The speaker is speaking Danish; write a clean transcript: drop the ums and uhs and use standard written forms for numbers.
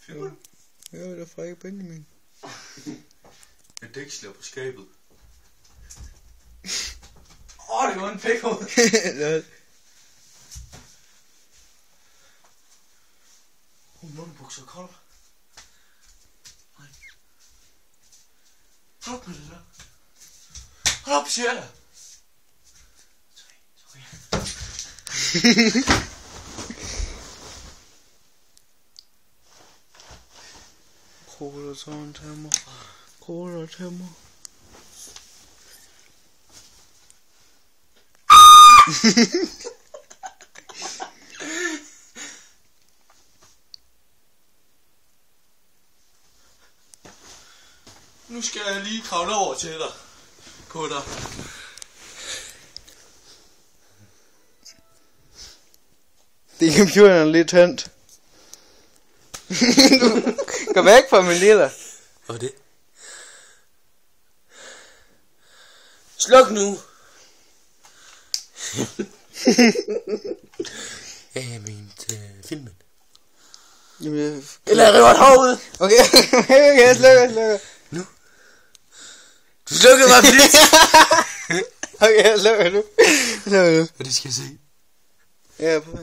Filmer du? Jo, det er Frederik Benjamin. Et dæksler på skabet. Det var en pikhoved. Lol. Underbukser kolder. Nej. Hold op med det der. Hold op, siger jeg. Sorry. Cola sådan til mig. Cola til mig. Nu skal jeg lige kravle over til dig. På dig. Det er computeren lidt tændt. Gå væk fra min lille. Hvad det? Sluk nu. Jeg mente filmen. Jamen, Eller jeg river et hår ud. okay, jeg slukker. Nu. Du slukkede mig for det. Okay, jeg slukker nu. Og det skal jeg se. Ja, på